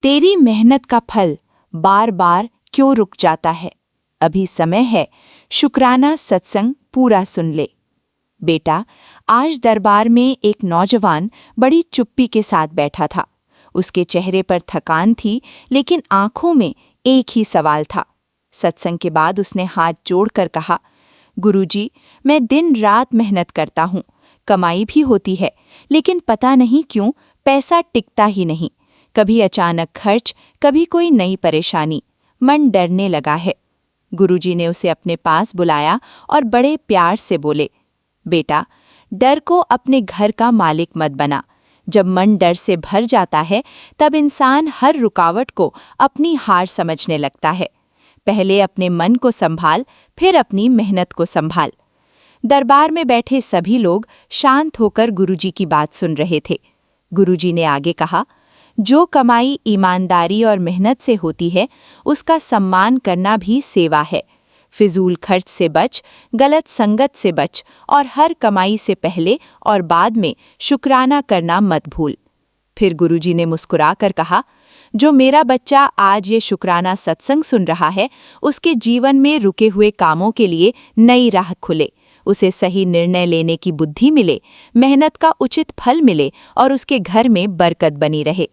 तेरी मेहनत का फल बार बार क्यों रुक जाता है? अभी समय है, शुक्राना सत्संग पूरा सुन ले। बेटा, आज दरबार में एक नौजवान बड़ी चुप्पी के साथ बैठा था। उसके चेहरे पर थकान थी, लेकिन आंखों में एक ही सवाल था। सत्संग के बाद उसने हाथ जोड़कर कहा, गुरुजी, मैं दिन रात मेहनत करता हूँ, कमाई भी होती है, लेकिन पता नहीं क्यों पैसा टिकता ही नहीं। कभी अचानक खर्च, कभी कोई नई परेशानी। मन डरने लगा है। गुरुजी ने उसे अपने पास बुलाया और बड़े प्यार से बोले, बेटा, डर को अपने घर का मालिक मत बना। जब मन डर से भर जाता है, तब इंसान हर रुकावट को अपनी हार समझने लगता है। पहले अपने मन को संभाल, फिर अपनी मेहनत को संभाल। दरबार में बैठे सभी लोग शांत होकर गुरुजी की बात सुन रहे थे। गुरुजी ने आगे कहा, जो कमाई ईमानदारी और मेहनत से होती है, उसका सम्मान करना भी सेवा है। फिजूल खर्च से बच, गलत संगत से बच और हर कमाई से पहले और बाद में शुक्राना करना मत भूल। फिर गुरुजी ने मुस्कुराकर कहा, जो मेरा बच्चा आज ये शुक्राना सत्संग सुन रहा है, उसके जीवन में रुके हुए कामों के लिए नई राह खुले, उसे सही निर्णय लेने की बुद्धि मिले, मेहनत का उचित फल मिले और उसके घर में बरकत बनी रहे।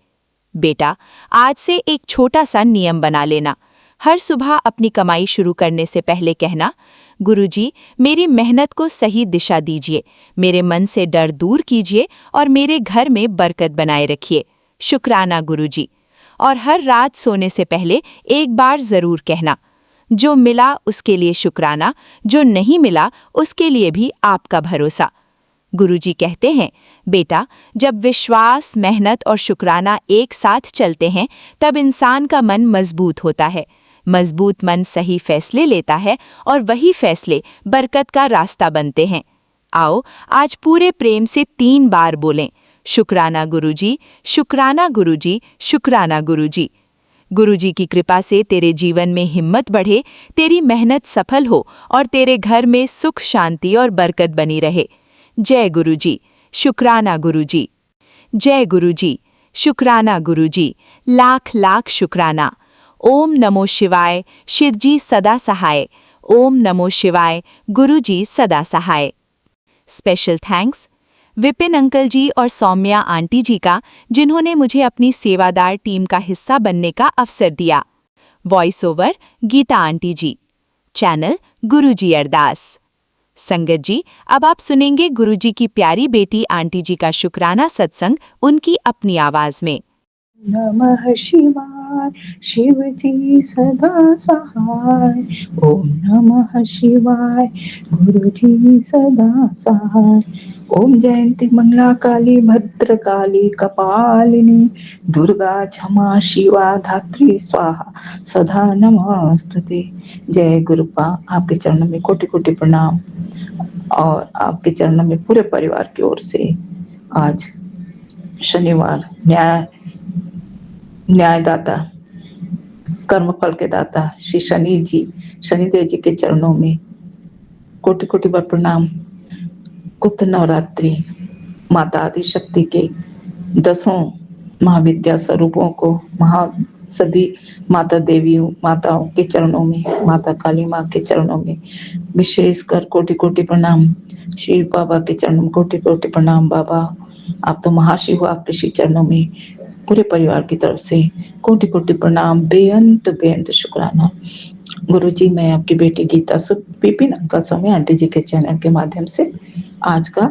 बेटा, आज से एक छोटा सा नियम बना लेना। हर सुबह अपनी कमाई शुरू करने से पहले कहना, गुरुजी, मेरी मेहनत को सही दिशा दीजिए, मेरे मन से डर दूर कीजिए और मेरे घर में बरकत बनाए रखिए। शुक्राना गुरुजी। और हर रात सोने से पहले एक बार जरूर कहना, जो मिला उसके लिए शुक्राना, जो नहीं मिला उसके लिए भी आपका भरोसा। गुरुजी कहते हैं, बेटा, जब विश्वास, मेहनत और शुक्राना एक साथ चलते हैं, तब इंसान का मन मजबूत होता है। मजबूत मन सही फैसले लेता है और वही फैसले बरकत का रास्ता बनते हैं। आओ, आज पूरे प्रेम से 3 बार बोलें, शुक्राना गुरुजी, शुक्राना गुरुजी, शुक्राना गुरुजी। गुरुजी की कृपा से तेरे जीवन में हिम्मत बढ़े, तेरी मेहनत सफल हो और तेरे घर में सुख, शांति और बरकत बनी रहे। जय गुरुजी, शुक्राना गुरुजी। जय गुरुजी, शुक्राना गुरुजी। लाख लाख शुक्राना। ओम नमो शिवाय, शिवजी सदा सहाय। ओम नमो शिवाय, गुरुजी सदा सहाय। स्पेशल थैंक्स विपिन अंकल जी और सौम्या आंटी जी का, जिन्होंने मुझे अपनी सेवादार टीम का हिस्सा बनने का अवसर दिया। वॉइस ओवर गीता आंटी जी। चैनल गुरुजी अरदास। संगत जी, अब आप सुनेंगे गुरुजी की प्यारी बेटी आंटी जी का शुक्राना सत्संग उनकी अपनी आवाज में। नमः शिवाय, शिव जी सदा सहाय। ओम नमः शिवाय, गुरु जी सदा सहाय। ओम जयंती मंगला काली भद्रकाली कपालिनी, दुर्गा क्षमा शिवा धात्री स्वाहा सदा नमस्तुते। जय गुरुपा, आपके चरणों में कोटि कोटि प्रणाम और आपके चरणों में पूरे परिवार की ओर से आज शनिवार न्यायदाता, कर्मफल के दाता श्री शनिदेव जी के चरणों में कोटि कोटि बार प्रणाम। गुप्त नवरात्रि माता आदिशक्ति के 10 महाविद्या स्वरूपों को, सभी माता देवियों, माताओं के चरणों में, माता काली माँ के चरणों में विशेषकर कोटि कोटि प्रणाम। शिव बाबा के चरणों में कोटि कोटि प्रणाम। बाबा, आप तो महाशिव हो, आपके श्री चरणों में पूरे परिवार की तरफ से कोटि कोटि प्रणाम, बेअंत बेअंत शुक्राना। गुरुजी, मैं आपकी बेटी गीता विपिन अंकल स्वामी आंटी जी के चैनल के माध्यम से आज का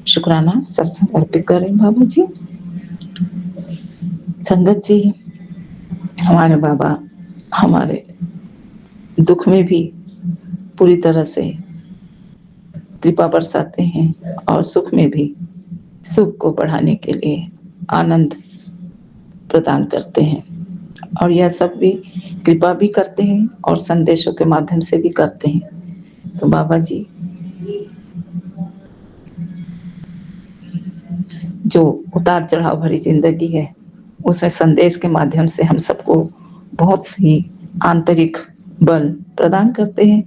शुक्राना सत्संग अर्पित कर रही हूँ। बाबा जी, संगत जी, हमारे बाबा हमारे दुख में भी पूरी तरह से कृपा बरसाते हैं और सुख में भी सुख को बढ़ाने के लिए आनंद प्रदान करते हैं, और यह सब भी कृपा भी करते हैं और संदेशों के माध्यम से भी करते हैं। तो बाबा जी, जो उतार चढ़ाव भरी जिंदगी है, उसमें संदेश के माध्यम से हम सबको बहुत सी आंतरिक बल प्रदान करते हैं।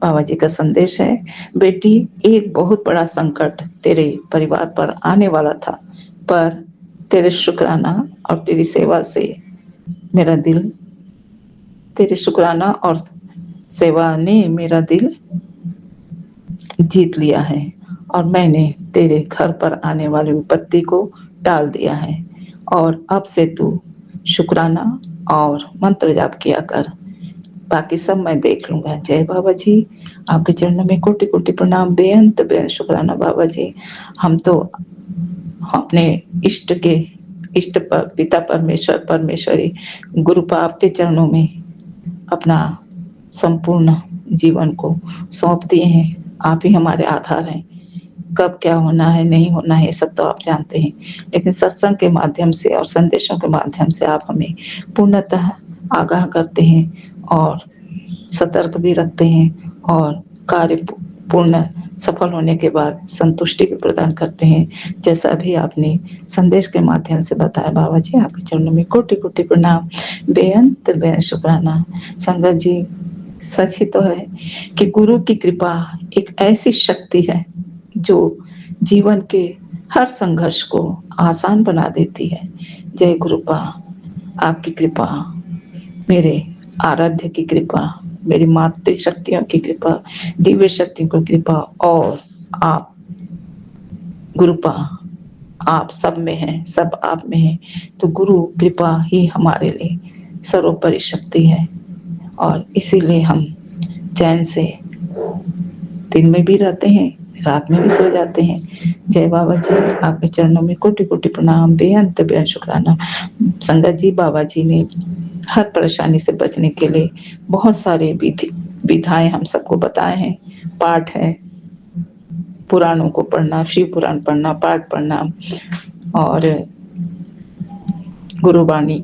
बाबा जी का संदेश है, बेटी, एक बहुत बड़ा संकट तेरे परिवार पर आने वाला था, पर तेरे शुक्राना और तेरी सेवा से मेरा दिल, तेरे शुक्राना और सेवा ने मेरा दिल जीत लिया है और मैंने तेरे घर पर आने वाली विपत्ति को टाल दिया है। और अब से तू शुक्राना और मंत्र जाप किया कर, बाकी सब मैं देख लूंगा। जय बाबा जी, आपके चरणों में कोटि कोटि प्रणाम, बेअंत बेअंत शुक्राना बाबा जी। हम तो अपने इष्ट के इष्ट पर पिता परमेश्वर परमेश्वरी गुरु पाप के चरणों में अपना संपूर्ण जीवन को सौंप दिए हैं। आप ही हमारे आधार हैं। कब क्या होना है नहीं होना है ये सब तो आप जानते हैं, लेकिन सत्संग के माध्यम से और संदेशों के माध्यम से आप हमें पूर्णतः आगाह करते हैं और सतर्क भी रखते हैं और कार्य पूर्ण सफल होने के बाद संतुष्टि भी प्रदान करते हैं, जैसा भी आपने संदेश के माध्यम से बताया। बाबा जी, आपके चरणों में कोटि कोटि प्रणाम, बेअंत बेअंत शुक्राना। संगत जी, सच ही तो है कि गुरु की कृपा एक ऐसी शक्ति है जो जीवन के हर संघर्ष को आसान बना देती है। जय गुरुपा, आपकी कृपा, मेरे आराध्य की कृपा, मेरी मातृ शक्तियों की कृपा, दिव्य शक्तियों की कृपा, और आप गुरुपा, आप सब में हैं, सब आप में हैं। तो गुरु कृपा ही हमारे लिए सर्वोपरि शक्ति है और इसीलिए हम चैन से दिन में भी रहते हैं, रात में भी सो जाते हैं। जय बाबा जी, आपके चरणों में कोटि कोटि प्रणाम, बेअंत बेअंत शुक्राना। संगत जी, बाबा जी ने हर परेशानी से बचने के लिए बहुत सारे विधाएं हम सबको बताए हैं। पाठ है, पुराणों को पढ़ना, शिव पुराण पढ़ना, पाठ पढ़ना और गुरुवाणी,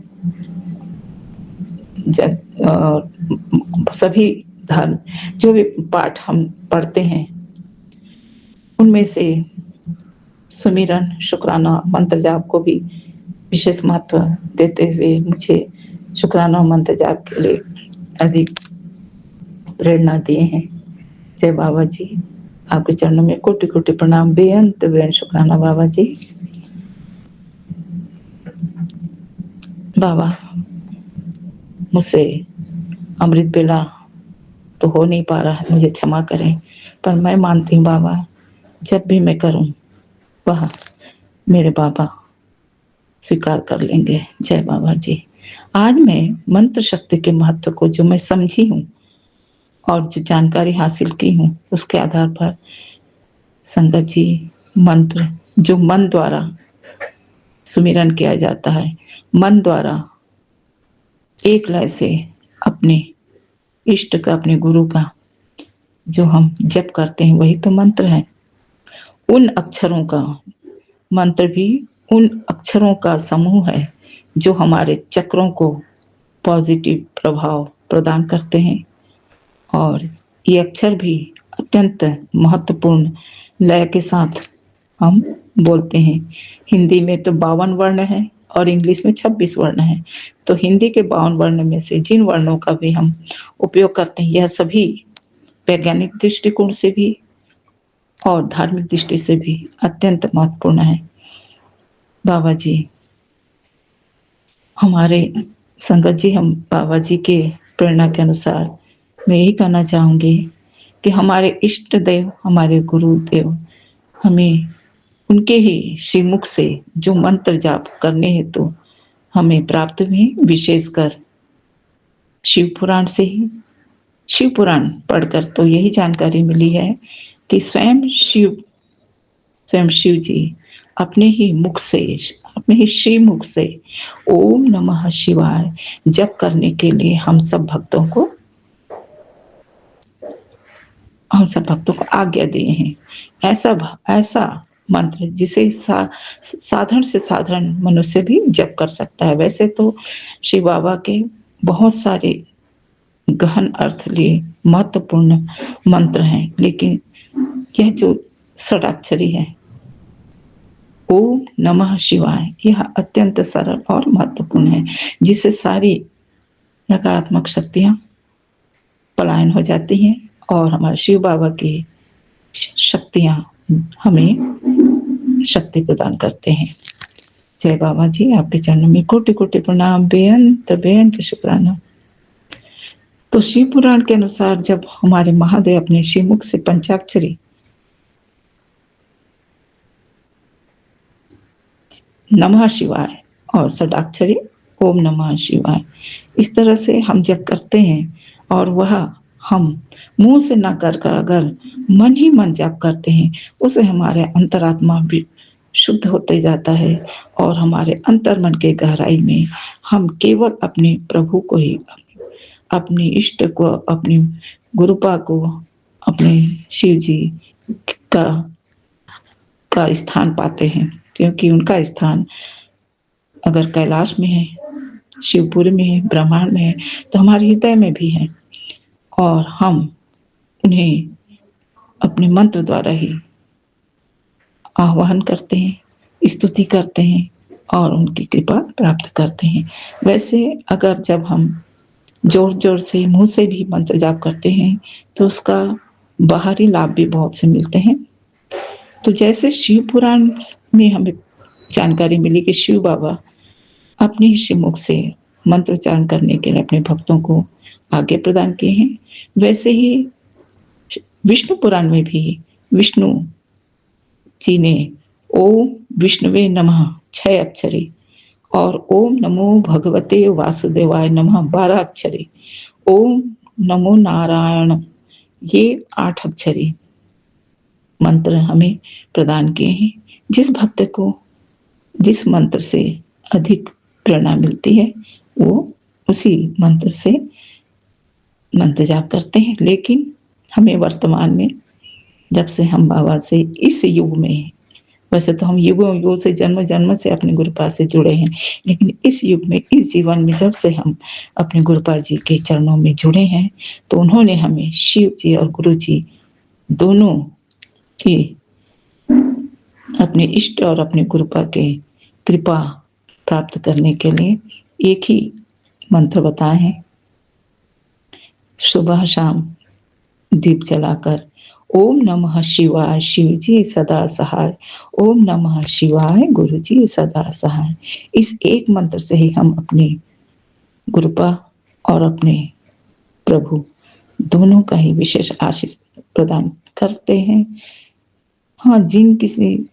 सभी धर्म जो भी पाठ हम पढ़ते हैं उनमें से सुमिरन, शुक्राना, मंत्र जाप को भी विशेष महत्व देते हुए मुझे शुक्राना और मंत्र जाप के लिए अधिक प्रेरणा दिए हैं। जय बाबा जी, आपके चरणों में कोटि कोटि प्रणाम, बेअंत बेअंत शुक्राना बाबा जी। बाबा, मुझसे अमृत बेला तो हो नहीं पा रहा है, मुझे क्षमा करें, पर मैं मानती हूँ बाबा, जब भी मैं करूँ वह मेरे बाबा स्वीकार कर लेंगे। जय बाबा जी। आज मैं मंत्र शक्ति के महत्व को जो मैं समझी हूँ और जो जानकारी हासिल की हूँ उसके आधार पर संगत जी, मंत्र जो मन द्वारा सुमिरन किया जाता है, मन द्वारा एक लय से अपने इष्ट का, अपने गुरु का जो हम जप करते हैं वही तो मंत्र है। उन अक्षरों का मंत्र भी उन अक्षरों का समूह है जो हमारे चक्रों को पॉजिटिव प्रभाव प्रदान करते हैं और ये अक्षर भी अत्यंत महत्वपूर्ण लय के साथ हम बोलते हैं। हिंदी में तो 52 वर्ण है और इंग्लिश में 26 वर्ण है। तो हिंदी के 52 वर्ण में से जिन वर्णों का भी हम उपयोग करते हैं यह सभी वैज्ञानिक दृष्टिकोण से भी और धार्मिक दृष्टि से भी अत्यंत महत्वपूर्ण है। बाबा जी, हमारे संगत जी, हम बाबा जी के प्रेरणा के अनुसार मैं यही कहना चाहूंगी कि हमारे इष्ट देव, हमारे गुरुदेव हमें उनके ही श्रीमुख से जो मंत्र जाप करने हेतु तो हमें प्राप्त हुए, विशेषकर शिव पुराण से ही। शिव पुराण पढ़कर तो यही जानकारी मिली है कि स्वयं शिव जी अपने ही मुख से, अपने ही श्री मुख से ओम नमः शिवाय जप करने के लिए हम सब भक्तों को आज्ञा दिए हैं। ऐसा मंत्र जिसे साधारण से साधारण मनुष्य भी जप कर सकता है। वैसे तो शिव बाबा के बहुत सारे गहन अर्थ लिए महत्वपूर्ण मंत्र हैं, लेकिन यह जो षडाक्षरी है ओम नमः शिवाय, यह अत्यंत सरल और महत्वपूर्ण है, जिससे सारी नकारात्मक शक्तियां पलायन हो जाती हैं और हमारे शिव बाबा की शक्तियां हमें शक्ति प्रदान करते हैं। जय बाबा जी, आपके चरणों में कोटि कोटि प्रणाम, बेअंत बेअंत शुक्राना। तो शिव पुराण के अनुसार जब हमारे महादेव अपने शिवमुख से पंचाक्षरी नमः शिवाय और षडाक्षरी ओम नमः शिवाय इस तरह से हम जब करते हैं और वह हम मुंह से ना कर कर अगर मन ही मन जाप करते हैं, उसे हमारे अंतरात्मा भी शुद्ध होते जाता है और हमारे अंतर मन के गहराई में हम केवल अपने प्रभु को ही, अपने इष्ट को, अपने गुरुपा को, अपने शिव जी का स्थान पाते हैं। क्योंकि उनका स्थान अगर कैलाश में है, शिवपुरी में है, ब्रह्मांड में है, तो हमारे हृदय में भी है। और हम उन्हें अपने मंत्र द्वारा ही आह्वान करते हैं, स्तुति करते हैं और उनकी कृपा प्राप्त करते हैं। वैसे अगर जब हम जोर जोर से मुंह से भी मंत्र जाप करते हैं तो उसका बाहरी लाभ भी बहुत से मिलते हैं। तो जैसे शिव पुराण में हमें जानकारी मिली कि शिव बाबा अपने ही शिवमुख से मंत्रोच्चारण करने के लिए अपने भक्तों को आगे प्रदान किए हैं, वैसे ही विष्णु पुराण में भी विष्णु जी ने ओम विष्णुवे नमः 6 अक्षरी और ओम नमो भगवते वासुदेवाय नमः 12 अक्षरी, ओम नमो नारायण ये 8 अक्षरी मंत्र हमें प्रदान किए हैं। जिस भक्त को जिस मंत्र से अधिक प्रेरणा मिलती है वो उसी मंत्र से मंत्र जाप करते हैं। लेकिन हमें वर्तमान में जब से हम बाबा से इस युग में, वैसे तो हम युगों युगों से जन्म जन्म से अपने गुरुपा से जुड़े हैं, लेकिन इस युग में, इस जीवन में जब से हम अपने गुरुपा जी के चरणों में जुड़े हैं तो उन्होंने हमें शिव जी और गुरु जी दोनों की अपने इष्ट और अपने गुरुपा के कृपा प्राप्त करने के लिए एक ही मंत्र बताए हैं। सुबह शाम दीप जलाकर ओम नमः शिवाय शिव जी सदा सहाय, ओम नमः शिवाय गुरु जी सदा सहाय, इस एक मंत्र से ही हम अपने गुरुपा और अपने प्रभु दोनों का ही विशेष आशीष प्रदान करते हैं। हाँ, जिन किसी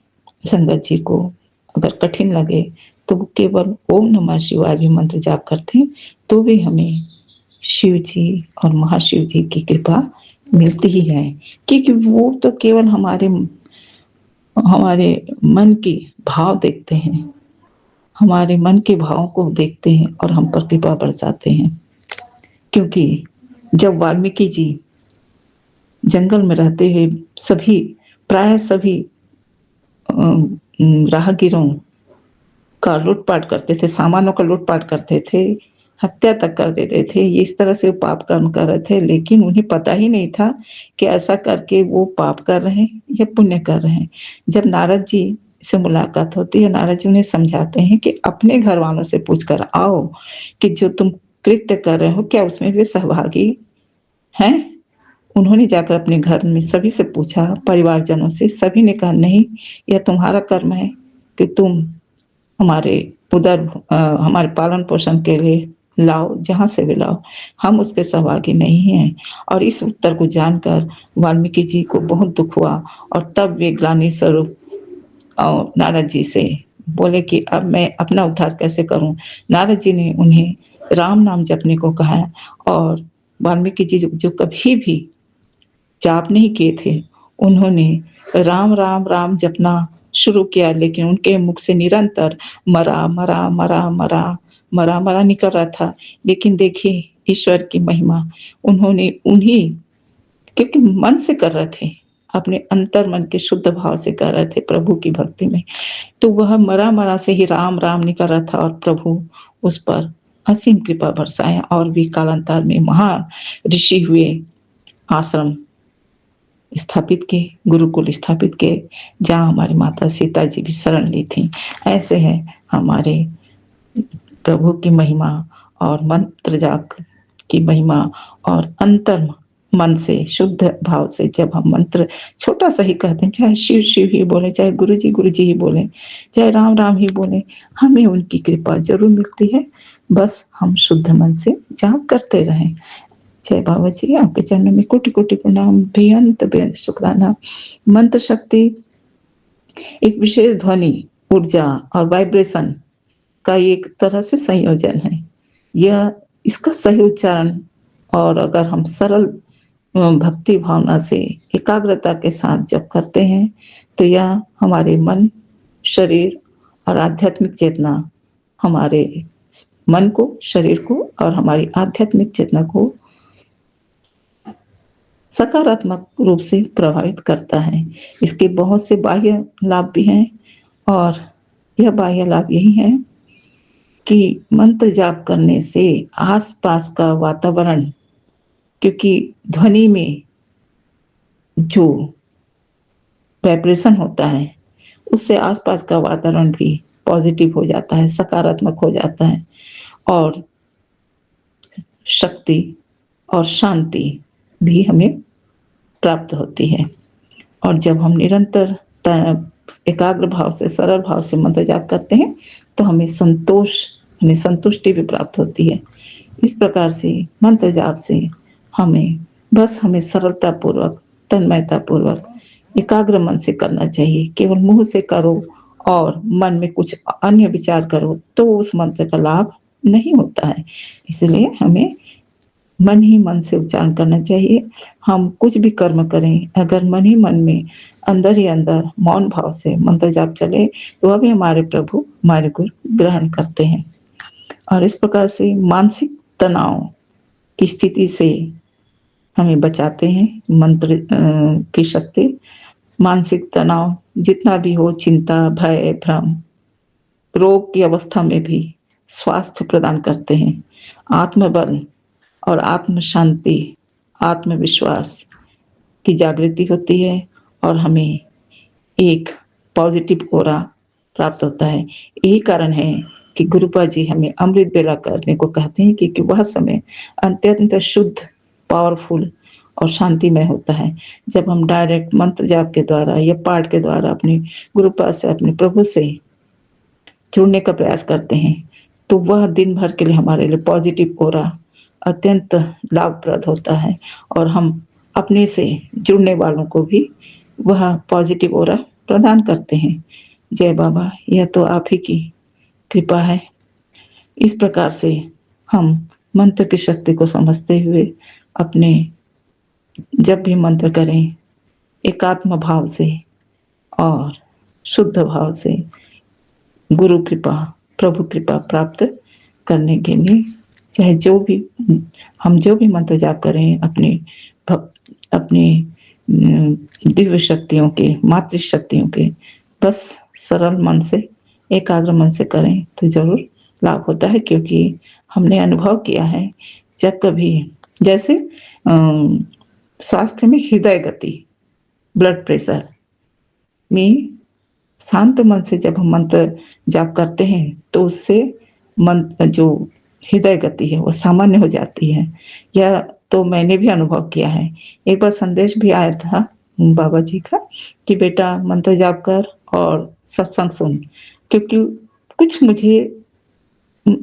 संगत जी को अगर कठिन लगे तो वो केवल ओम नमः शिवाय भी मंत्र जाप करते हैं तो भी हमें शिव जी और महाशिव जी की कृपा मिलती ही है। क्योंकि वो तो केवल हमारे मन के भाव देखते हैं, हमारे मन के भावों को देखते हैं और हम पर कृपा बरसाते हैं। क्योंकि जब वाल्मीकि जी जंगल में रहते हुए प्राय सभी राहगीरों का लूटपाट करते थे, सामानों का लूटपाट करते थे, हत्या तक कर देते थे, ये इस तरह से पाप कर्म कर रहे थे। लेकिन उन्हें पता ही नहीं था कि ऐसा करके वो पाप कर रहे हैं या पुण्य कर रहे हैं। जब नारद जी से मुलाकात होती है, नारद जी उन्हें समझाते हैं कि अपने घर वालों से पूछ कर आओ कि जो तुम कृत्य कर रहे हो क्या उसमें वे सहभागी हैं। उन्होंने जाकर अपने घर में सभी से पूछा, परिवारजनों से, सभी ने कहा नहीं, यह तुम्हारा कर्म है कि तुम हमारे हमारे पालन पोषण के लिए लाओ, जहां से भी लाओ, हम उसके सहभागी नहीं हैं। और इस उत्तर को जानकर वाल्मीकि जी को बहुत दुख हुआ और तब वे ग्लानि स्वरूप नारद जी से बोले कि अब मैं अपना उद्धार कैसे करूं। नारद जी ने उन्हें राम नाम जपने को कहा और वाल्मीकि जी जो कभी भी जाप नहीं किए थे, उन्होंने राम राम राम जपना शुरू किया। लेकिन उनके मुख से निरंतर मरा मरा मरा मरा मरा मरा निकल रहा था। लेकिन देखिए ईश्वर की महिमा, उन्होंने उन्हीं, क्योंकि मन से कर रहे थे, अपने अंतर मन के शुद्ध भाव से कर रहे थे प्रभु की भक्ति में, तो वह मरा मरा से ही राम राम निकल रहा था और प्रभु उस पर असीम कृपा बरसाए और भी कालांतर में महान ऋषि हुए, आश्रम स्थापित किए, गुरुकुल स्थापित किए, जहाँ हमारी माता सीता जी भी शरण ली थी। ऐसे है हमारे प्रभु की महिमा और मंत्र जाप की महिमा और अंतर मन से, शुद्ध भाव से जब हम मंत्र छोटा सा ही कहते हैं, चाहे शिव शिव ही बोले, चाहे गुरु जी ही बोले, चाहे राम राम ही बोले, हमें उनकी कृपा जरूर मिलती है। बस हम शुद्ध मन से जाप करते रहें। जय बाबा जी, आपके चरणों में कोटि कोटि प्रणाम, बेअंत बेअंत शुक्राना। मंत्र शक्ति एक विशेष ध्वनि, ऊर्जा और वाइब्रेशन का एक तरह से संयोजन है। यह इसका सही उच्चारण और अगर हम सरल भक्ति भावना से एकाग्रता के साथ जब करते हैं तो यह हमारे मन, शरीर और आध्यात्मिक चेतना, हमारे मन को, शरीर को और हमारी आध्यात्मिक चेतना को सकारात्मक रूप से प्रभावित करता है। इसके बहुत से बाह्य लाभ भी हैं और यह बाह्य लाभ यही है कि मंत्र जाप करने से आसपास का वातावरण, क्योंकि ध्वनि में जो वाइब्रेशन होता है उससे आसपास का वातावरण भी पॉजिटिव हो जाता है, सकारात्मक हो जाता है और शक्ति और शांति भी हमें प्राप्त होती है। और जब हम निरंतर एकाग्र भाव से, सरल भाव से मंत्र जाप करते हैं तो हमें संतुष्टि भी प्राप्त होती है। इस प्रकार से मंत्र जाप से हमें सरलता पूर्वक, तन्मयता पूर्वक, एकाग्र मन से करना चाहिए। केवल मुंह से करो और मन में कुछ अन्य विचार करो तो उस मंत्र का लाभ नहीं होता है। इसलिए हमें मन ही मन से उच्चारण करना चाहिए। हम कुछ भी कर्म करें, अगर मन ही मन में अंदर ही अंदर मौन भाव से मंत्र जाप चले तो वह भी हमारे प्रभु, हमारे गुरु ग्रहण करते हैं। और इस प्रकार से मानसिक तनाव की स्थिति से हमें बचाते हैं मंत्र की शक्ति। मानसिक तनाव जितना भी हो, चिंता, भय, भ्रम, रोग की अवस्था में भी स्वास्थ्य प्रदान करते हैं। आत्मबल और आत्म शांति, आत्मविश्वास की जागृति होती है और हमें एक पॉजिटिव ऑरा प्राप्त होता है। यही कारण है कि गुरुपा जी हमें अमृत बेला करने को कहते हैं, क्योंकि वह समय अत्यंत शुद्ध, पावरफुल और शांतिमय होता है। जब हम डायरेक्ट मंत्र जाप के द्वारा या पाठ के द्वारा अपने गुरुपा से, अपने प्रभु से जुड़ने का प्रयास करते हैं तो वह दिन भर के लिए हमारे लिए पॉजिटिव ऑरा अत्यंत लाभप्रद होता है और हम अपने से जुड़ने वालों को भी वह पॉजिटिव ऑरा प्रदान करते हैं। जय बाबा, यह तो आप ही की कृपा है। इस प्रकार से हम मंत्र की शक्ति को समझते हुए अपने जब भी मंत्र करें एकात्म भाव से और शुद्ध भाव से गुरु कृपा, प्रभु कृपा प्राप्त करने के लिए चाहे जो भी मंत्र जाप करें अपने दिव्य शक्तियों के, मातृ शक्तियों के, बस सरल मन से, एकाग्र मन से करें तो जरूर लाभ होता है। क्योंकि हमने अनुभव किया है जब कभी जैसे स्वास्थ्य में हृदय गति, ब्लड प्रेशर में शांत मन से जब हम मंत्र जाप करते हैं तो उससे मंत्र जो हृदय गति है वो सामान्य हो जाती है। यह तो मैंने भी अनुभव किया है। एक बार संदेश भी आया था बाबा जी का कि बेटा मंत्र जाप कर और सत्संग सुन, क्योंकि कुछ मुझे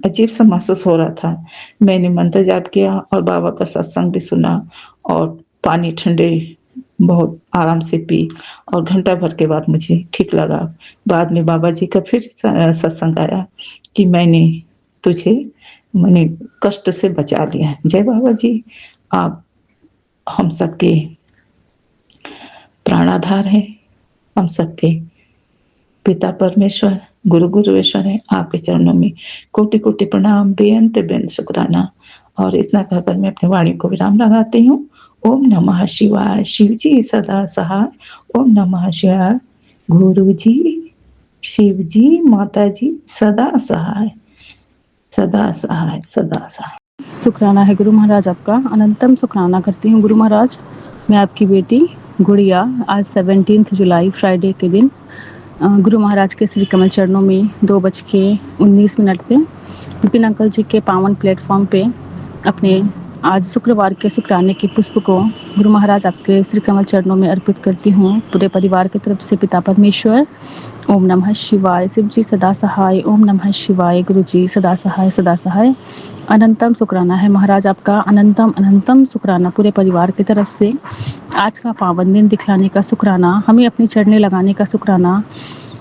अजीब सा महसूस हो रहा था। मैंने मंत्र जाप किया और बाबा का सत्संग भी सुना और पानी ठंडे बहुत आराम से पी और घंटा भर के बाद मुझे ठीक लगा। बाद में बाबा जी का फिर सत्संग आया कि मैंने कष्ट से बचा लिया। जय बाबा जी, आप हम सबके प्राणाधार हैं, हम सबके पिता परमेश्वर, गुरु गुरुवेश्वर है। आपके चरणों में कोटि कोटि प्रणाम, बेअंत बेअंत शुक्राना। और इतना कहकर मैं अपनी वाणी को विराम लगाती हूँ। ओम नमः शिवाय। शिव जी सदा सहाय। ओम नमः शिवाय। गुरु जी, शिव जी, माता जी सदा सहाय, सदा सहाय, सदा सहाय। शुक्राना है गुरु महाराज, आपका अनंतम शुक्राना करती हूँ गुरु महाराज। मैं आपकी बेटी गुड़िया आज 17 जुलाई फ्राइडे के दिन गुरु महाराज के श्री कमल चरणों में 2:19 पे विपिन अंकल जी के पावन प्लेटफॉर्म पे अपने आज शुक्रवार के शुक्राने के पुष्प को गुरु महाराज आपके श्री कमल चरणों में अर्पित करती हूँ। पूरे परिवार की तरफ से पिता परमेश्वर, ओम नमः शिवाय, शिव जी सदा सहाय, ओम नमः शिवाय, गुरु जी सदा सहाय सदा सहाय। अनंतम शुक्राना है महाराज आपका, अनंतम अनंतम शुक्राना पूरे परिवार की तरफ से। आज का पावन दिन दिखलाने का शुक्राना, हमें अपनी चरणें लगाने का शुक्राना,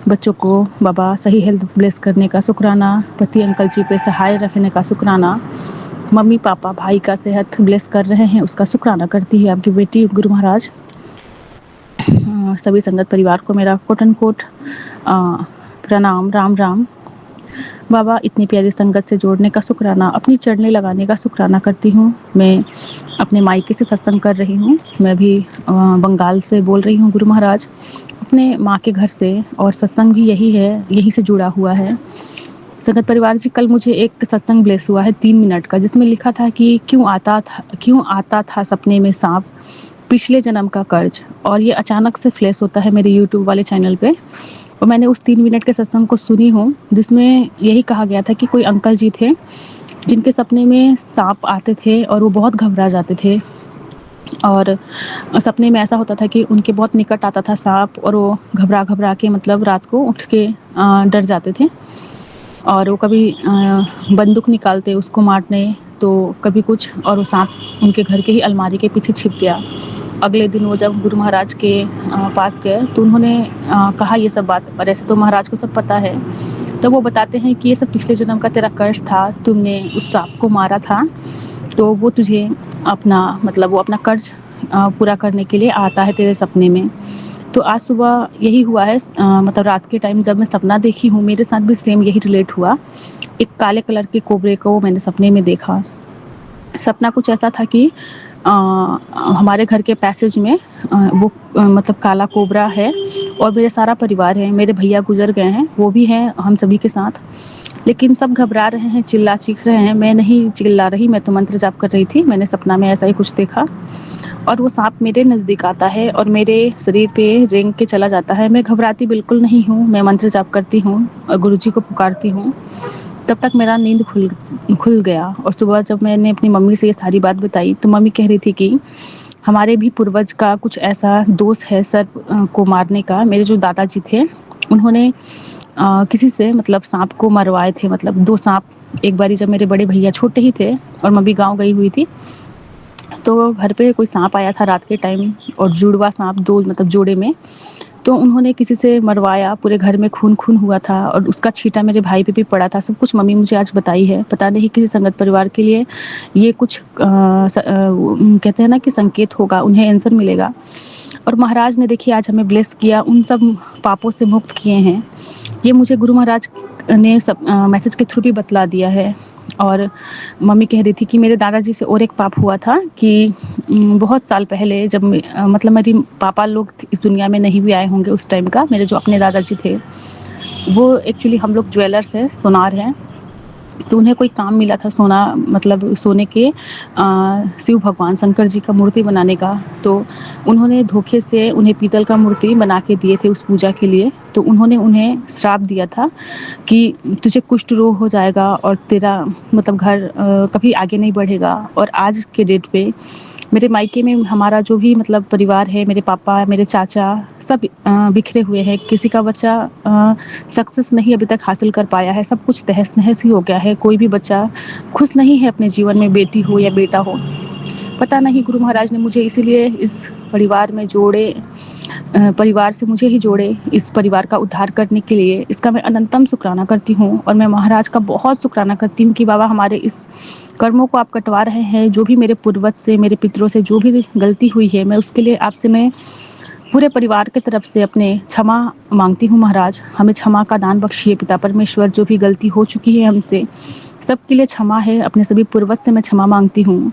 बच्चों को बाबा सही हेल्थ ब्लेस करने का शुक्राना, पति अंकल जी पे सहाय रखने का शुक्राना, मम्मी पापा भाई का सेहत ब्लेस कर रहे हैं उसका शुक्राना करती है आपकी बेटी गुरु महाराज। सभी संगत परिवार को मेरा कोट एंड कोट प्रणाम, राम राम। बाबा इतनी प्यारी संगत से जोड़ने का शुक्राना, अपनी चरणें लगाने का शुक्राना करती हूँ। मैं अपने मायके से सत्संग कर रही हूँ, मैं भी बंगाल से बोल रही हूँ गुरु महाराज, अपने माँ के घर से, और सत्संग भी यही है, यहीं से जुड़ा हुआ है। संगत परिवार जी, कल मुझे एक सत्संग ब्लेस हुआ है 3 मिनट का, जिसमें लिखा था कि क्यों आता था सपने में सांप, पिछले जन्म का कर्ज। और ये अचानक से फ्लैश होता है मेरे यूट्यूब वाले चैनल पे, और मैंने उस 3 मिनट के सत्संग को सुनी हूँ, जिसमें यही कहा गया था कि कोई अंकल जी थे जिनके सपने में सांप आते थे और वो बहुत घबरा जाते थे, और सपने में ऐसा होता था कि उनके बहुत निकट आता था सांप, और वो घबरा घबरा के मतलब रात को उठ के डर जाते थे, और वो कभी बंदूक निकालते उसको मारने, तो कभी कुछ, और वो सांप उनके घर के ही अलमारी के पीछे छिप गया। अगले दिन वो जब गुरु महाराज के पास गए तो उन्होंने कहा ये सब बात, और ऐसे तो महाराज को सब पता है। तो वो बताते हैं कि ये सब पिछले जन्म का तेरा कर्ज था, तुमने उस सांप को मारा था, तो वो तुझे अपना मतलब वो अपना कर्ज पूरा करने के लिए आता है तेरे सपने में। तो आज सुबह यही हुआ है, मतलब रात के टाइम जब मैं सपना देखी हूँ, मेरे साथ भी सेम यही रिलेट हुआ। एक काले कलर के कोबरे को मैंने सपने में देखा। सपना कुछ ऐसा था कि हमारे घर के पैसेज में वो मतलब काला कोबरा है, और मेरे सारा परिवार है, मेरे भैया गुजर गए हैं, वो भी हैं हम सभी के साथ, लेकिन सब घबरा रहे हैं, चिल्ला चीख रहे हैं। मैं नहीं चिल्ला रही, मैं तो मंत्र जाप कर रही थी। मैंने सपना में ऐसा ही कुछ देखा, और वो सांप मेरे नज़दीक आता है और मेरे शरीर पे रेंग के चला जाता है। मैं घबराती बिल्कुल नहीं हूँ, मैं मंत्र जाप करती हूँ और गुरुजी को पुकारती हूँ। तब तक मेरा नींद खुल गया, और सुबह जब मैंने अपनी मम्मी से ये सारी बात बताई तो मम्मी कह रही थी कि हमारे भी पूर्वज का कुछ ऐसा दोष है सर्प को मारने का। मेरे जो दादाजी थे उन्होंने किसी से मतलब सांप को मरवाए थे, मतलब 2 सांप। एक बारी जब मेरे बड़े भैया छोटे ही थे और मम्मी गाँव गई हुई थी, तो घर पे कोई सांप आया था रात के टाइम, और जुड़वा सांप 2 मतलब जोड़े में, तो उन्होंने किसी से मरवाया, पूरे घर में खून खून हुआ था, और उसका छींटा मेरे भाई पे भी पड़ा था। सब कुछ मम्मी मुझे आज बताई है। पता नहीं किसी संगत परिवार के लिए ये कुछ कहते हैं ना कि संकेत होगा, उन्हें आंसर मिलेगा। और महाराज ने देखिए आज हमें ब्लेस किया, उन सब पापों से मुक्त किए हैं। ये मुझे गुरु महाराज ने सब मैसेज के थ्रू भी बतला दिया है। और मम्मी कह रही थी कि मेरे दादाजी से और एक पाप हुआ था कि बहुत साल पहले जब मतलब मेरी पापा लोग इस दुनिया में नहीं भी आए होंगे उस टाइम का, मेरे जो अपने दादाजी थे वो एक्चुअली हम लोग ज्वेलर्स हैं, सोनार हैं, तो उन्हें कोई काम मिला था सोना मतलब सोने के शिव भगवान शंकर जी का मूर्ति बनाने का। तो उन्होंने धोखे से उन्हें पीतल का मूर्ति बना के दिए थे उस पूजा के लिए। तो उन्होंने उन्हें श्राप दिया था कि तुझे कुष्ठ रोग हो जाएगा और तेरा मतलब घर कभी आगे नहीं बढ़ेगा। और आज के डेट पे मेरे मायके में हमारा जो भी मतलब परिवार है, मेरे पापा, मेरे चाचा, सब बिखरे हुए हैं। किसी का बच्चा सक्सेस नहीं अभी तक हासिल कर पाया है, सब कुछ तहस नहस ही हो गया है। कोई भी बच्चा खुश नहीं है अपने जीवन में, बेटी हो या बेटा हो। पता नहीं गुरु महाराज ने मुझे इसीलिए इस परिवार में जोड़े, परिवार से मुझे ही जोड़े, इस परिवार का उद्धार करने के लिए। इसका मैं अनंतम शुक्राना करती हूँ, और मैं महाराज का बहुत शुक्राना करती हूँ कि बाबा हमारे इस कर्मों को आप कटवा रहे हैं। जो भी मेरे पूर्वज से, मेरे पितरों से जो भी गलती हुई है, मैं उसके लिए आपसे मैं पूरे परिवार की तरफ से अपने क्षमा मांगती हूँ। महाराज हमें क्षमा का दान बख्शिए पिता परमेश्वर, जो भी गलती हो चुकी है हमसे सबके लिए क्षमा है। अपने सभी पूर्वज से मैं क्षमा मांगती हूँ।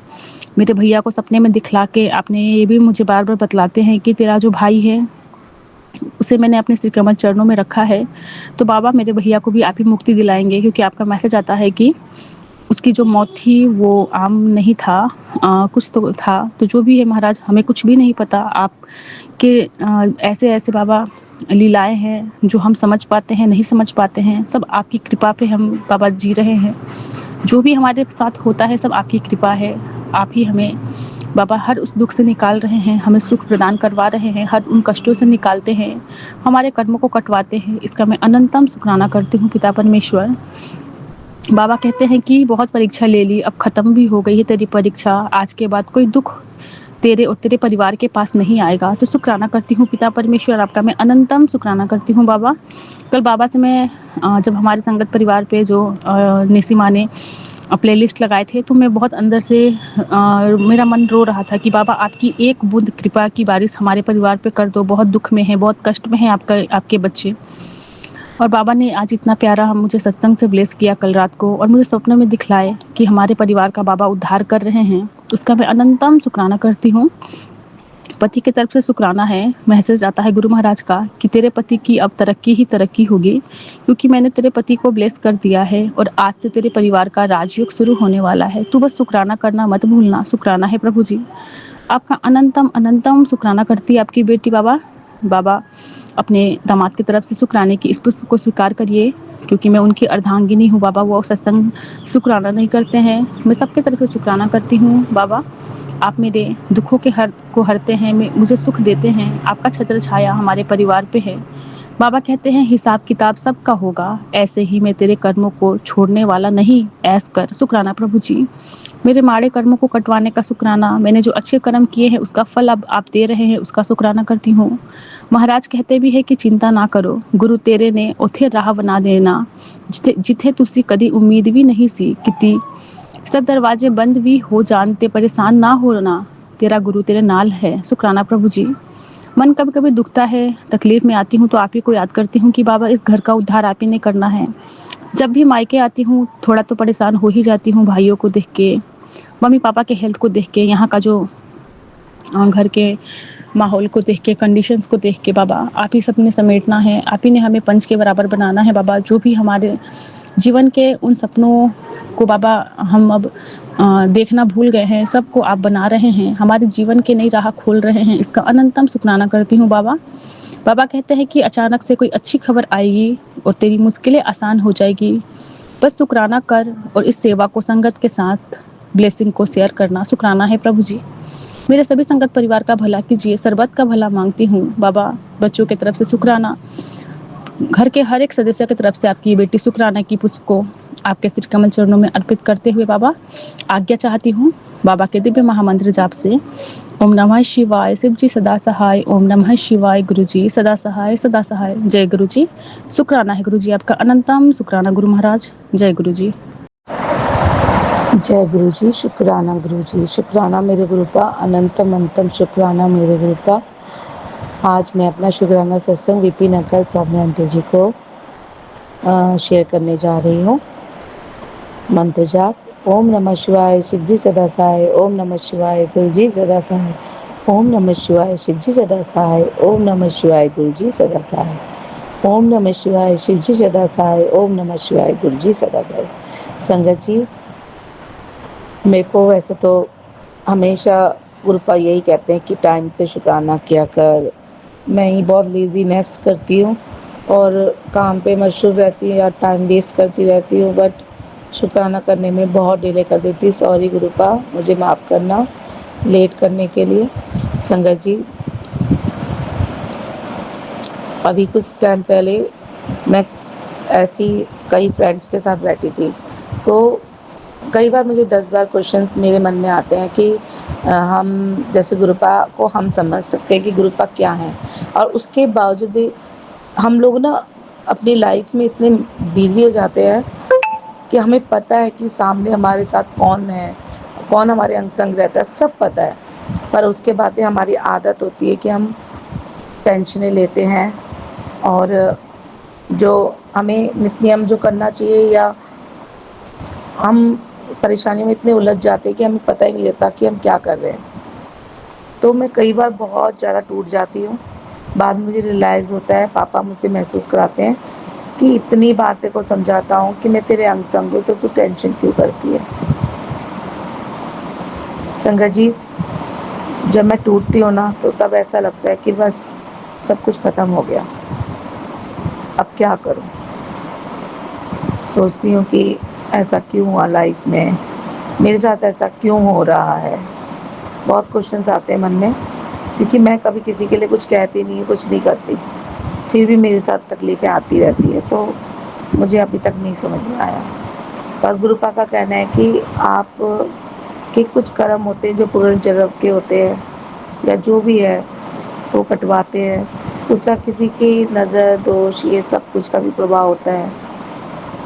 मेरे भैया को सपने में दिखला के आपने ये भी मुझे बार बार बतलाते हैं कि तेरा जो भाई है उसे मैंने अपने श्री कमल चरणों में रखा है। तो बाबा मेरे भैया को भी आप ही मुक्ति दिलाएंगे, क्योंकि आपका मैसेज आता है कि उसकी जो मौत थी वो आम नहीं था, कुछ तो था। तो जो भी है महाराज, हमें कुछ भी नहीं पता। आप के ऐसे ऐसे बाबा लीलाएं हैं जो हम समझ पाते हैं, नहीं समझ पाते हैं। सब आपकी कृपा पे हम बाबा जी रहे हैं। जो भी हमारे साथ होता है सब आपकी कृपा है। आप ही हमें बाबा हर उस दुख से निकाल रहे हैं, हमें सुख प्रदान करवा रहे हैं, हर उन कष्टों से निकालते हैं, हमारे कर्मों को कटवाते हैं। इसका मैं अनंतम शुक्राना करती हूँ पिता परमेश्वर। बाबा कहते हैं कि बहुत परीक्षा ले ली, अब ख़त्म भी हो गई है तेरी परीक्षा, आज के बाद कोई दुख तेरे और तेरे परिवार के पास नहीं आएगा। तो शुक्राना करती हूँ पिता परमेश्वर, आपका मैं अनंतम शुक्राना करती हूँ बाबा। कल बाबा से मैं जब हमारे संगत परिवार पे जो नेसी माँ ने प्लेलिस्ट लगाए थे, तो मैं बहुत अंदर से मेरा मन रो रहा था कि बाबा आपकी एक बूंद कृपा की बारिश हमारे परिवार पे कर दो, बहुत दुख में है, बहुत कष्ट में है आपके बच्चे। और बाबा ने आज इतना प्यारा हम मुझे सत्संग से ब्लेस किया कल रात को, और मुझे सपने में दिखलाए कि हमारे परिवार का बाबा उद्धार कर रहे हैं। उसका मैं अनंतम शुक्राना करती हूँ। पति की तरफ से शुक्राना है, मैसेज आता है गुरु महाराज का कि तेरे पति की अब तरक्की ही तरक्की होगी, क्योंकि मैंने तेरे पति को ब्लेस कर दिया है और आज से तेरे परिवार का राजयोग शुरू होने वाला है। तू बस शुक्राना करना मत भूलना। शुक्राना है प्रभु जी, आपका अनंतम अनंतम शुक्राना करती है आपकी बेटी बाबा। बाबा अपने दामाद की तरफ से शुक्राने की इस पुष्प को स्वीकार करिए, क्योंकि मैं उनकी अर्धांगिनी हूँ बाबा। वो सत्संग शुक्राना नहीं करते हैं, मैं सबके तरफ से शुक्राना करती हूँ बाबा। आप मेरे दुखों के को हरते हैं, मुझे सुख देते हैं, आपका छत्र छाया हमारे परिवार पे है। बाबा कहते हैं हिसाब किताब सबका होगा, ऐसे ही मैं तेरे कर्मों को छोड़ने वाला नहीं, ऐस कर। शुक्राना प्रभु जी, मेरे माड़े कर्मों को कटवाने का शुक्राना। मैंने जो अच्छे कर्म किए हैं उसका फल अब आप दे रहे हैं, उसका शुक्राना करती हूँ। महाराज कहते भी है कि चिंता ना करो, गुरु तेरे ने उथे राह बना देना, जिथे तुसी कदी उम्मीद भी नहीं सी किती, सब दरवाजे बंद भी हो जानते परेशान ना होना, तेरा गुरु तेरे नाल है। शुक्राना प्रभु जी। मन कभी कभी दुखता है, तकलीफ में आती हूँ तो आप ही को याद करती हूँ कि बाबा इस घर का उद्धार आप ही ने करना है। जब भी मायके आती हूँ थोड़ा तो परेशान हो ही जाती हूँ, भाइयों को देख के, मम्मी पापा के हेल्थ को देख के, यहाँ का जो घर के माहौल को देख के, कंडीशंस को देख के, बाबा आप ही सब ने समेटना है, आप ही ने हमें पंच के बराबर बनाना है बाबा। जो भी हमारे जीवन के उन सपनों को बाबा हम अब देखना भूल गए हैं, सबको आप बना रहे हैं, हमारे जीवन के नई राह खोल रहे हैं, इसका अनंतम शुक्राना करती हूँ बाबा। बाबा कहते हैं कि अचानक से कोई अच्छी खबर आएगी और तेरी मुश्किलें आसान हो जाएगी, बस शुक्राना कर और इस सेवा को संगत के साथ ब्लेसिंग को शेयर करना। शुक्राना है प्रभु जी, मेरे सभी संगत परिवार का भला कीजिए, सर्बत का भला मांगती हूँ बाबा। बच्चों की तरफ से शुक्राना, घर के हर एक सदस्य की तरफ से आपकी बेटी शुक्राना की पुष्प को आपके श्री कमल चरणों में अर्पित करते हुए बाबा आज्ञा चाहती हूँ बाबा के दिव्य महामंत्र जाप से। ओम नमः शिवाय, शिव जी सदा सहाय। ओम नमः शिवाय, गुरु जी सदा सहाय, सदा सहाय। जय गुरु जी। शुक्राना है गुरु जी, आपका अनंतम शुक्राना गुरु महाराज। जय गुरु जी। जय गुरु जी। शुक्राना गुरु जी, शुक्राना मेरे गुरु का, अनंतम अंतम शुक्राना मेरे गुरु का। आज मैं अपना शुक्राना सत्संग विपिन अंकल सौम्या आंटी जी को शेयर करने जा रही हूँ। मंत्र जाप। ओम नमः शिवाय, शिव जी सदा सहाय। ओम नमः शिवाय, गुरु जी सदा सहाय। ओम नमः शिवाय, शिव जी सदा सहाय। ओम नमः शिवाय, गुरु जी सदा सहाय। ओम नमः शिवाय, शिव जी सदा सहाय। ओम नमः शिवाय, गुरु जी सदा सहाय। संगत जी, मेरे को वैसे तो हमेशा गुरुपा यही कहते हैं कि टाइम से शुक्राना किया कर। मैं ही बहुत लेज़ीनेस करती हूँ और काम पे मशरूफ़ रहती हूँ या टाइम वेस्ट करती रहती हूँ, बट शुक्राना करने में बहुत डिले कर देती हूँ। सॉरी गुरुपा, मुझे माफ़ करना लेट करने के लिए। संगत जी, अभी कुछ टाइम पहले मैं ऐसी कई फ्रेंड्स के साथ बैठी थी, तो कई बार मुझे 10 बार क्वेश्चंस मेरे मन में आते हैं कि हम जैसे गुरुपा को हम समझ सकते हैं कि गुरुपा क्या है, और उसके बावजूद भी हम लोग ना अपनी लाइफ में इतने बिजी हो जाते हैं कि हमें पता है कि सामने हमारे साथ कौन है, कौन हमारे अंग संग रहता है, सब पता है, पर उसके बाद भी हमारी आदत होती है कि हम टेंशनें लेते हैं और जो हमें नियम जो करना चाहिए, या हम परेशानियों में इतने उलझ जाते हैं कि हमें पता ही नहीं रहता कि हम क्या कर रहे हैं। तो मैं कई बार बहुत ज़्यादा टूट जाती हूँ। बाद में मुझे रियलाइज़ होता है, पापा मुझसे महसूस कराते हैं कि इतनी बार तेरे को समझाता हूँ कि मैं तेरे अंग संग हूँ, तो तू टेंशन क्यों करती है। संगत जी, जब मैं टूटती हूँ ना, तो तब ऐसा लगता है कि बस सब कुछ ख़त्म हो गया, अब क्या करूँ। सोचती हूँ कि ऐसा क्यों हुआ लाइफ में, मेरे साथ ऐसा क्यों हो रहा है। बहुत क्वेश्चंस आते हैं मन में, क्योंकि मैं कभी किसी के लिए कुछ कहती नहीं, कुछ नहीं करती, फिर भी मेरे साथ तकलीफ़ें आती रहती है। तो मुझे अभी तक नहीं समझ में आया। पर गुरुपा का कहना है कि आप के कुछ कर्म होते हैं जो पुनर्जन्म के होते हैं, या जो भी है तो कटवाते हैं, तो उसका किसी की नज़र, दोष, ये सब कुछ का भी प्रभाव होता है।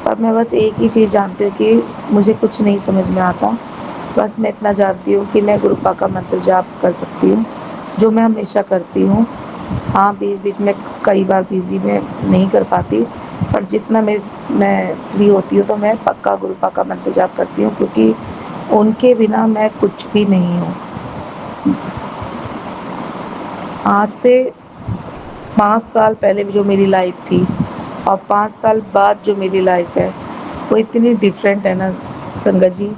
पर मैं बस एक ही चीज़ जानती हूँ कि मुझे कुछ नहीं समझ में आता। बस मैं इतना जानती हूँ कि मैं गुरुपा का मंत्र जाप कर सकती हूँ, जो मैं हमेशा करती हूँ। हाँ, बीच-बीच में कई बार बिज़ी में नहीं कर पाती, पर जितना मैं फ्री होती हूँ तो मैं पक्का गुरुपा का मंत्र जाप करती हूँ, क्योंकि उनके बिना मैं कुछ भी नहीं हूँ। आज से 5 साल पहले जो मेरी लाइफ थी और 5 साल बाद जो मेरी लाइफ है, वो इतनी डिफरेंट है ना संगत जी।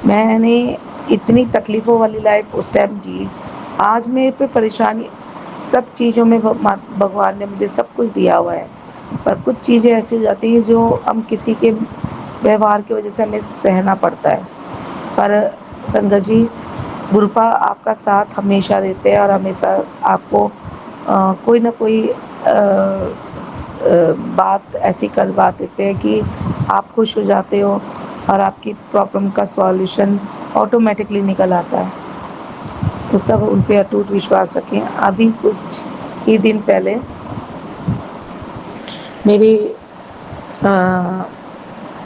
मैंने इतनी तकलीफ़ों वाली लाइफ उस टाइम जी। आज मेरे पे परेशानी, सब चीज़ों में भगवान ने मुझे सब कुछ दिया हुआ है, पर कुछ चीज़ें ऐसी हो जाती हैं जो हम किसी के व्यवहार की वजह से हमें सहना पड़ता है। पर संगत जी, गुरुपा आपका साथ हमेशा देते हैं और हमेशा आपको कोई ना कोई बात ऐसी करवा देते हैं कि आप खुश हो जाते हो और आपकी प्रॉब्लम का सॉल्यूशन ऑटोमेटिकली निकल आता है। तो सब उन पे अटूट विश्वास रखें। अभी कुछ ही दिन पहले मेरी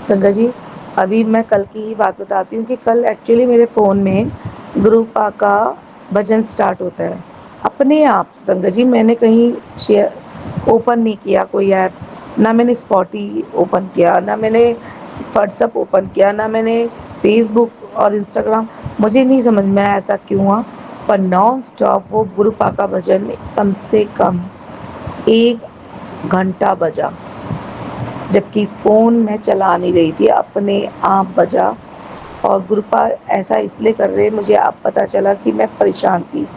संगत जी, अभी मैं कल की ही बात बताती हूँ कि कल एक्चुअली मेरे फ़ोन में गुरुपा का भजन स्टार्ट होता है अपने आप। संगत जी, मैंने कहीं शेयर ओपन नहीं किया कोई ऐप, ना मैंने स्पॉटी ओपन किया, ना मैंने व्हाट्सअप ओपन किया, ना मैंने फेसबुक और इंस्टाग्राम। मुझे नहीं समझ में आया ऐसा क्यों हुआ, पर नॉन स्टॉप वो गुरुपा का भजन कम से कम 1 घंटा बजा, जबकि फ़ोन मैं चला नहीं रही थी, अपने आप बजा। और गुरुपा ऐसा इसलिए कर रहे, मुझे अब पता चला कि मैं परेशान थी,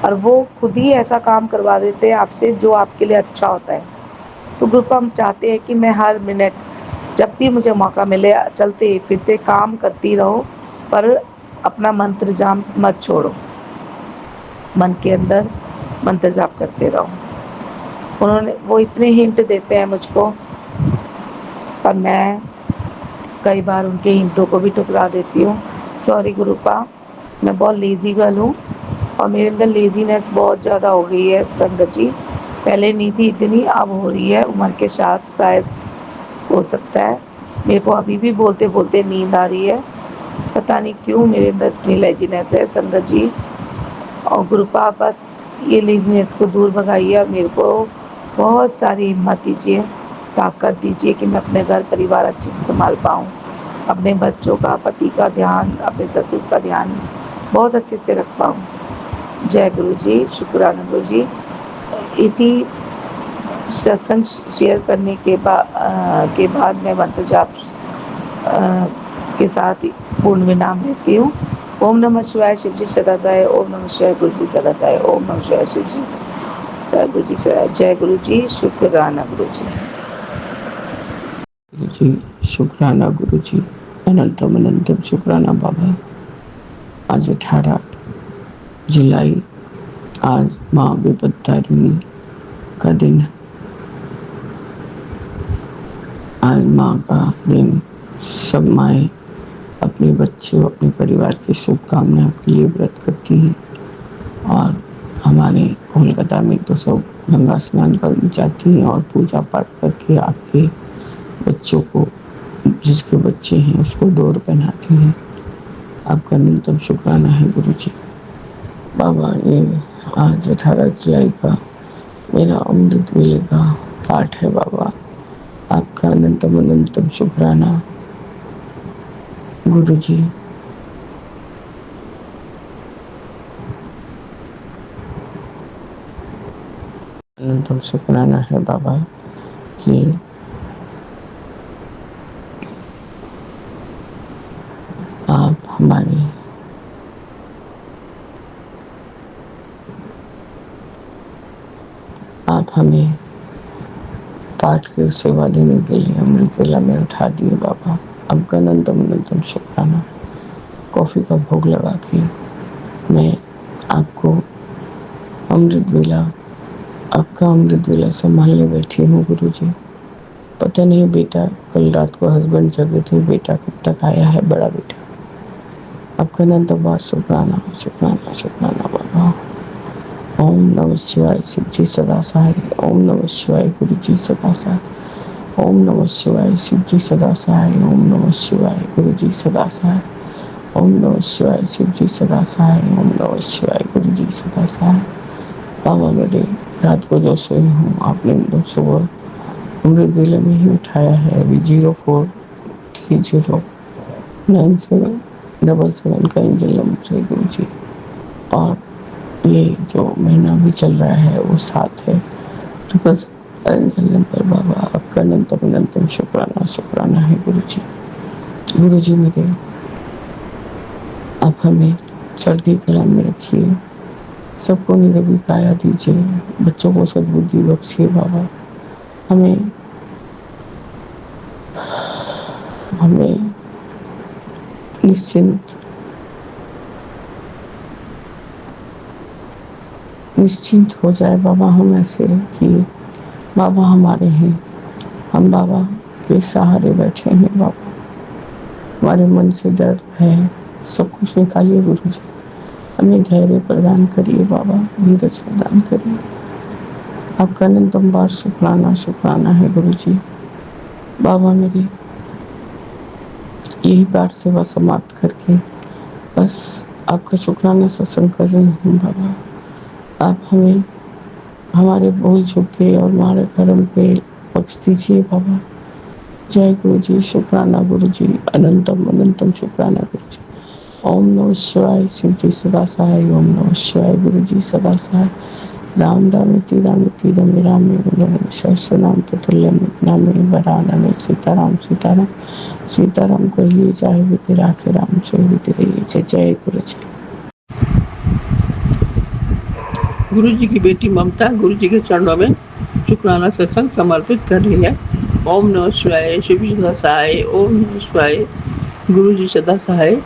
और वो खुद ही ऐसा काम करवा देते हैं आपसे जो आपके लिए अच्छा होता है। तो गुरुपा हम चाहते हैं कि मैं हर मिनट, जब भी मुझे मौका मिले, चलते फिरते काम करती रहो, पर अपना मंत्र जाप मत छोड़ो। मन के अंदर मंत्र जाप करते रहो। वो इतने हिंट देते हैं मुझको, पर मैं कई बार उनके हिंटों को भी ठुकरा देती हूँ। सॉरी गुरुपा, मैं बहुत लेज़ी गर्ल हूँ और मेरे अंदर लेज़ीनेस बहुत ज़्यादा हो गई है संगत जी। पहले नहीं थी इतनी, अब हो रही है उम्र के साथ, शायद हो सकता है। मेरे को अभी भी बोलते बोलते नींद आ रही है, पता नहीं क्यों मेरे अंदर इतनी लेज़ीनेस है संगत जी। और गुरुपा बस ये लेज़ीनेस को दूर भगाइए और मेरे को बहुत सारी हिम्मत दीजिए, ताकत दीजिए कि मैं अपने घर परिवार अच्छे से संभाल पाऊँ, अपने बच्चों का, पति का ध्यान, अपने ससुर का ध्यान बहुत अच्छे से रख पाऊँ। जय गुरु जी, शुक्राना गुरु जी। इसी सत्संग शेयर करने के बाद मैं मंत्र जाप के साथ ही पूर्ण विराम लेती हूँ। ओम नमः शिवाय, शिव जी सदा सहाय। ओम नमः शिवाय, गुरु जी सदा सहाय। ओम नमः शिवाय, शिव जी जय गुरु जी सहाय। जय गुरु जी, शुक्राना गुरु जी। गुरु जी, शुक्राना गुरु जी, अनंतम अनंतम शुक्राना बाबा। आज 18 जुलाई, आज माँ विपत्तारिणी का दिन है। आज माँ का दिन, सब माएँ अपने बच्चों, अपने परिवार की शुभकामनाओं के लिए व्रत करती हैं। और हमारे कोलकाता में तो सब गंगा स्नान करने जाती हैं और पूजा पाठ करके आके बच्चों को, जिसके बच्चे हैं उसको डोर पहनाती हैं। आपका न्यूनतम शुक्राना है गुरु जी। बाबा, ये आज 18 जुलाई का मेरा अमृत वेले का पाठ है बाबा। आपका अनंतम अनंतम शुक्राना गुरु जी। अनंतम शुक्राना है बाबा कि आप हमें पाठ की सेवा देने के लिए अमृत वेला में उठा दिए बाबा। आपका अनंतम अनंतम शुक्राना। कॉफ़ी का भोग लगा के मैं आपको अमृत वेला, आपका अमृत वेला संभालने बैठी हूँ गुरुजी। पता नहीं बेटा, कल रात को हस्बैंड जगे थे, बेटा कब तक आया है, बड़ा बेटा। आपका नंदबार शुक्राना शुक्राना शुक्राना बाबा। ओम नमः शिवाय शिव जी सदा सहाय। ओम नमः शिवाय गुरु जी सदा सहाय। ओम नमः शिवाय शिव जी सदा सहाय। ओम नमः शिवाय गुरु जी सदा सहाय। ओम नमः शिवाय शिव जी सदा सहाय। ओम नमः शिवाय गुरु जी सदा सहाय। बाबा मेरे रात को जो सोई हूँ, आपने सुबह अमृत वेले में ही उठाया है। अभी 04309777 का एंजल नंबर है गुरु जी। और ये जो महीना भी चल रहा है वो 7 है। तो बस एंजल नंबर बाबा आपका अनंतम अनंतम शुक्राना शुक्राना है गुरु जी। गुरु जी मेरे, आप हमें चढ़ती कला में रखिए, सबको निरोगी काया दीजिए, बच्चों को सद्बुद्धि बख्शिए बाबा। हमें निश्चिंत हो जाए बाबा हम ऐसे कि बाबा हमारे हैं, हम बाबा के सहारे बैठे हैं बाबा। हमारे मन से डर है, सब कुछ निकालिए गुरु जी। हमें धैर्य प्रदान करिए बाबा, धीरज प्रदान करिए। आपका अनंतम बार शुक्राना शुक्राना है गुरु जी। बाबा मेरी यही पाठ सेवा समाप्त करके बस आपका शुक्राना सत्संग कर रही हूँ बाबा। आप हमें हमारे भूल चुके और हमारे कर्म पे बख्श दीजिए बाबा। जय गुरु जी, शुक्राना गुरु जी, अनंतम अनंतम शुक्राना गुरु जी। ओम नमः शिवाय शिव जी सदा सहाय। ओम नमः शिवाय गुरु जी सदा सहाय। राम रामेति रामेति रमे रामे मनोरमे सहस्रनाम ततुल्यम नामे वरानने। सीताराम सीताराम सीताराम कहिए, चाहे बीते राखे राम सोई बीते रहिए। जय गुरु जी। गुरु जी की बेटी ममता गुरु जी के चरणों में शुक्राना सत्संग समर्पित कर रही है। ओम नमः शिवाय शिव जी सदा सहाय। ओम नमः शिवाय गुरु जी सदा सहाय।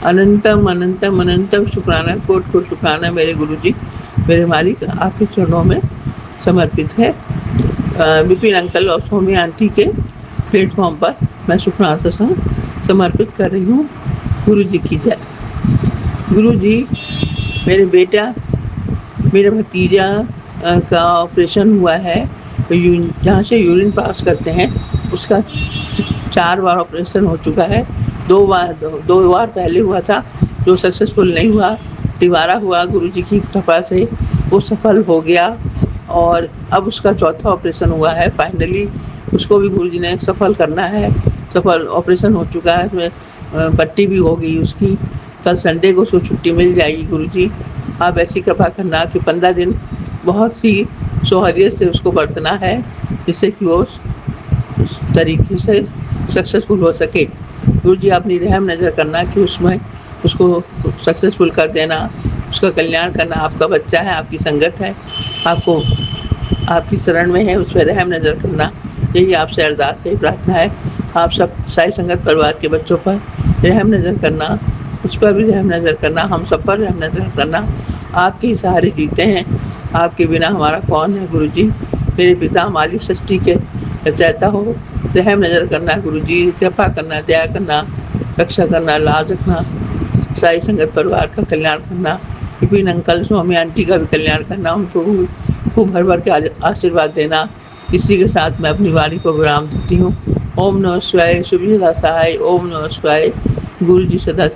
अनंतम अनंतम अनंतम शुक्राना, कोट कोट शुक्राना मेरे गुरु जी, मेरे मालिक, आपके चरणों में समर्पित है। विपिन अंकल और सोमी आंटी के प्लेटफॉर्म पर मैं शुक्राना सत्संग समर्पित कर रही हूँ। गुरु जी की जय। गुरु जी, मेरे बेटा, मेरे भतीजा का ऑपरेशन हुआ है। जहाँ से यूरिन पास करते हैं उसका 4 बार ऑपरेशन हो चुका है। 2 बार पहले हुआ था जो सक्सेसफुल नहीं हुआ। तिवारा हुआ गुरुजी की कृपा से, वो सफल हो गया। और अब उसका 4था ऑपरेशन हुआ है। फाइनली उसको भी गुरुजी ने सफल करना है। सफल ऑपरेशन हो चुका है, उसमें पट्टी भी हो गई उसकी। कल संडे को उसको छुट्टी मिल जाएगी। गुरुजी आप ऐसी कृपा करना कि 15 दिन बहुत ही सौहार्द से उसको बरतना है, जिससे कि वो उस तरीके से सक्सेसफुल हो सके। गुरुजी अपनी रहम नज़र करना कि उसमें उसको सक्सेसफुल कर देना, उसका कल्याण करना। आपका बच्चा है, आपकी संगत है, आपको आपकी शरण में है, उस पर रहम नज़र करना। यही आपसे अरदास है, प्रार्थना है। आप सब साई संगत परिवार के बच्चों पर रहम नज़र करना, उस पर भी रहम नज़र करना, हम सब पर रहम नज़र करना। आपके ही सहारे जीते हैं, आपके बिना हमारा कौन है गुरुजी। मेरे पिता मालिक सृष्टि के रचयिता हो, रहम नज़र करना गुरुजी, कृपा करना, दया करना, रक्षा करना, लाज रखना, साई संगत परिवार का कल्याण करना, विपिन अंकल स्वामी आंटी का भी कल्याण करना, उनको खूब भर भर के आशीर्वाद देना। इसी के साथ मैं अपनी वाणी को विराम देती हूँ। ओम नमः शिवाय, शिव जी सदा सहाय। ओम नमः शिवाय, गुरु जी सदा